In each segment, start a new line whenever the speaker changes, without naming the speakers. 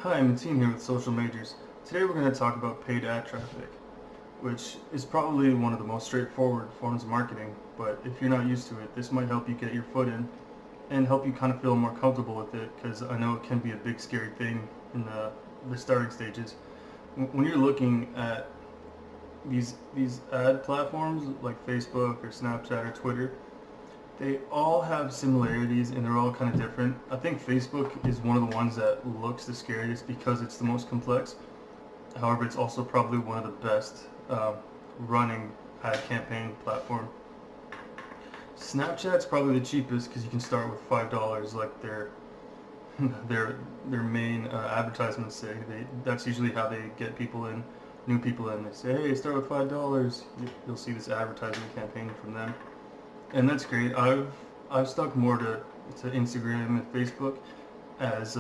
Hi, I'm Mateen here with Social Majors. Today we're going to talk about paid ad traffic, which is probably one of the most straightforward forms of marketing, but if you're not used to it, this might help you get your foot in and help you kind of feel more comfortable with it, because I know it can be a big scary thing in the starting stages. When you're looking at these ad platforms like Facebook or Snapchat or Twitter, they all have similarities and they're all kind of different. I think Facebook is one of the ones that looks the scariest because it's the most complex. However, it's also probably one of the best running ad campaign platform. Snapchat's probably the cheapest because you can start with $5, like their main advertisements say. That's usually how they get people in, new people in. They say, hey, start with $5. You'll see this advertisement campaign from them, and that's great. I've stuck more to Instagram and Facebook as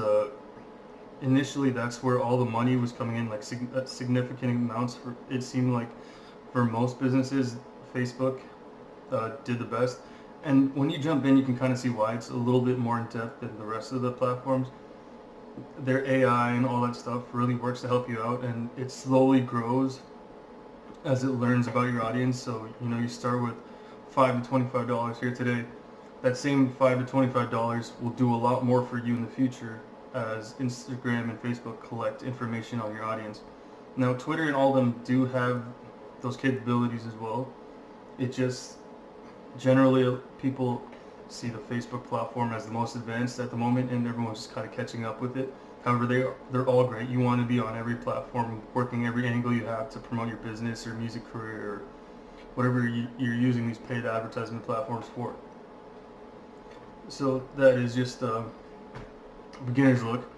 initially that's where all the money was coming in, like significant amounts. For it seemed like for most businesses, Facebook did the best. And when you jump in, you can kind of see why it's a little bit more in depth than the rest of the platforms. Their AI and all that stuff really works to help you out, and it slowly grows as it learns about your audience. So you start with $5 to $25 here today. That same $5 to $25 will do a lot more for you in the future as Instagram and Facebook collect information on your audience. Now, Twitter and all of them do have those capabilities as well. It just generally people see the Facebook platform as the most advanced at the moment, and everyone's just kind of catching up with it. However, they're all great. You want to be on every platform, working every angle you have to promote your business or music career or whatever you're using these paid advertisement platforms for. So that is just a beginner's look.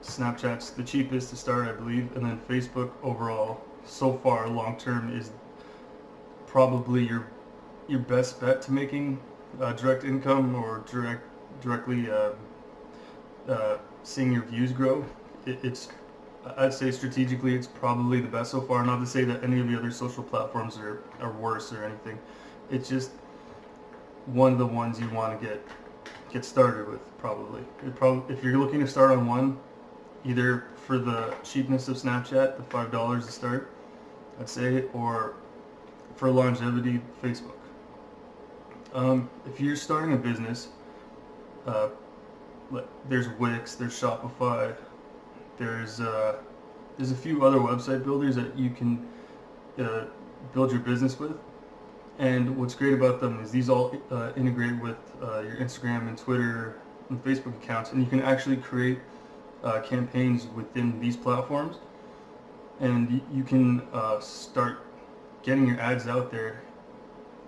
Snapchat's the cheapest to start, I believe, and then Facebook overall, so far, long term, is probably your best bet to making direct income or directly seeing your views grow. It's I'd say strategically it's probably the best so far. Not to say that any of the other social platforms are worse or anything. It's just one of the ones you want to get started with probably. If you're looking to start on one, either for the cheapness of Snapchat, the $5 to start, I'd say, or for longevity, Facebook. If you're starting a business, uh, there's Wix, there's Shopify, there's a few other website builders that you can uh, build your business with. And what's great about them is these all integrate with your Instagram and Twitter and Facebook accounts, and you can actually create campaigns within these platforms, and you can start getting your ads out there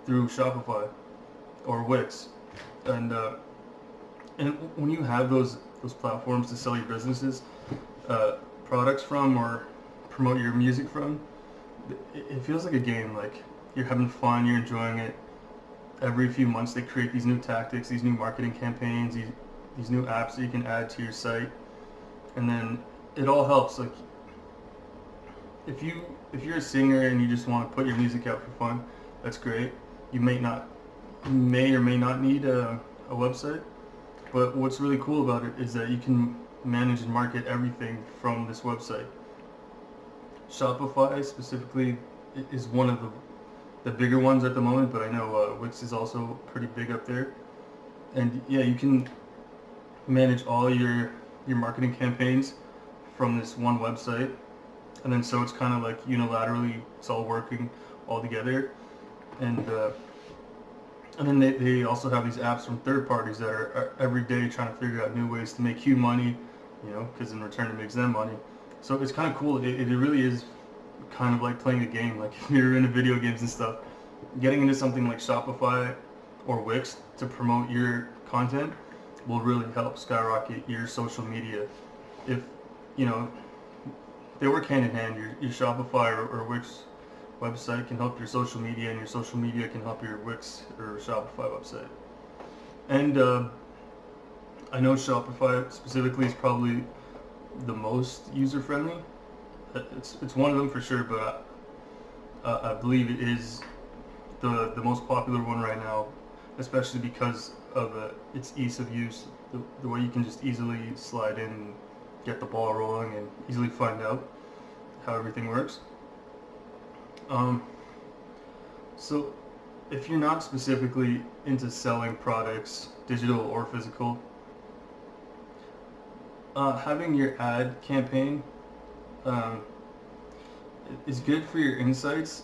through Shopify or Wix, and when you have those platforms to sell your businesses products from or promote your music from, it feels like a game. Like you're having fun, you're enjoying it. Every few months they create these new tactics, these new marketing campaigns, these new apps that you can add to your site, and then it all helps. Like if you're a singer and you just want to put your music out for fun, that's great. You may or may not need a website, but what's really cool about it is that you can manage and market everything from this website. Shopify specifically is one of the bigger ones at the moment, but I know Wix is also pretty big up there. And yeah, you can manage all your marketing campaigns from this one website, and then so it's kind of like unilaterally it's all working all together. And uh, and then they also have these apps from third parties that are every day trying to figure out new ways to make you money, because in return it makes them money. So it's kind of cool. It really is kind of like playing a game. Like if you're into video games and stuff, getting into something like Shopify or Wix to promote your content will really help skyrocket your social media. If you know they work hand in hand. Your Shopify or Wix website can help your social media, and your social media can help your Wix or Shopify website. And I know Shopify specifically is probably the most user friendly. It's one of them for sure, but I believe it is the most popular one right now, especially because of its ease of use, the way you can just easily slide in get the ball rolling and easily find out how everything works. So if you're not specifically into selling products, digital or physical, having your ad campaign um, is good for your insights.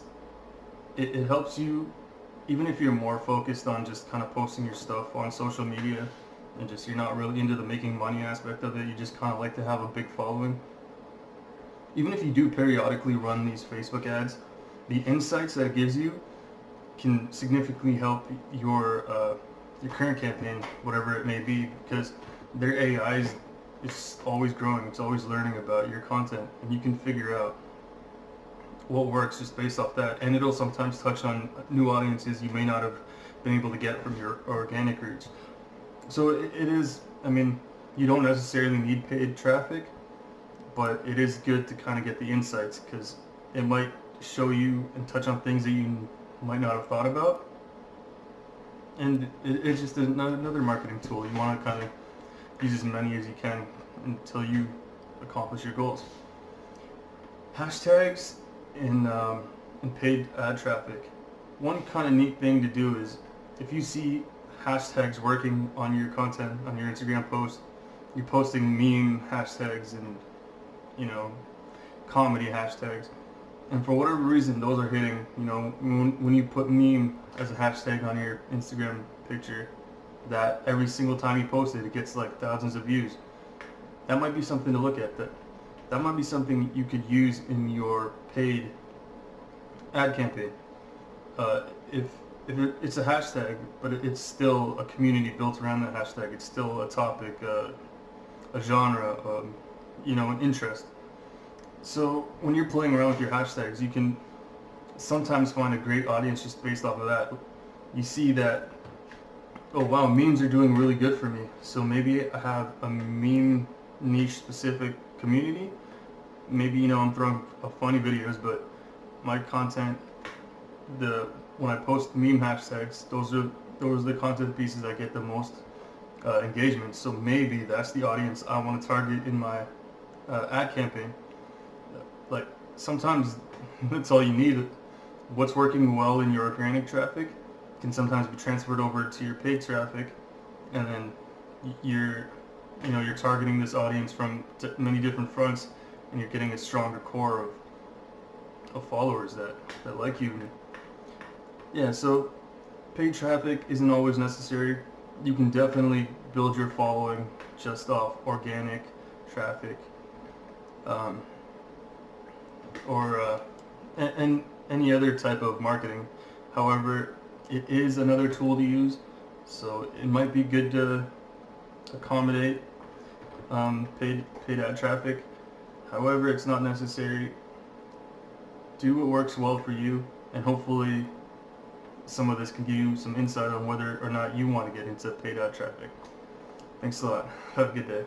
It helps you, even if you're more focused on just kind of posting your stuff on social media and just you're not really into the making money aspect of it, you just kind of like to have a big following. Even if you do periodically run these Facebook ads, the insights that it gives you can significantly help your current campaign, whatever it may be, because their AI is it's always growing, it's always learning about your content, and you can figure out what works just based off that. And it'll sometimes touch on new audiences you may not have been able to get from your organic reach. So it is, I mean, you don't necessarily need paid traffic, but it is good to kind of get the insights because it might show you and touch on things that you might not have thought about. And it's just another marketing tool. You want to kind of use as many as you can until you accomplish your goals. Hashtags in paid ad traffic. One kind of neat thing to do is if you see hashtags working on your content, on your Instagram post, you're posting meme hashtags and, you know, comedy hashtags. And for whatever reason, those are hitting, you know, when you put meme as a hashtag on your Instagram picture, that every single time you post it, it gets like thousands of views. That might be something to look at. That might be something you could use in your paid ad campaign. If it's a hashtag, but it's still a community built around that hashtag. It's still a topic, a genre, you know, an interest. So when you're playing around with your hashtags, you can sometimes find a great audience just based off of that. You see that, oh wow, memes are doing really good for me. So maybe I have a meme niche specific community. Maybe, you know, I'm throwing funny videos, but my content, when I post meme hashtags, those are the content pieces that get the most engagement. So maybe that's the audience I want to target in my ad campaign. Like sometimes that's all you need. What's working well in your organic traffic can sometimes be transferred over to your paid traffic, and then you're targeting this audience from many different fronts, and you're getting a stronger core of followers that like you. Yeah, so paid traffic isn't always necessary. You can definitely build your following just off organic traffic, or and any other type of marketing. However, it is another tool to use, so it might be good to accommodate paid ad traffic. However, it's not necessary. Do what works well for you, and hopefully some of this can give you some insight on whether or not you want to get into paid ad traffic. Thanks a lot. Have a good day.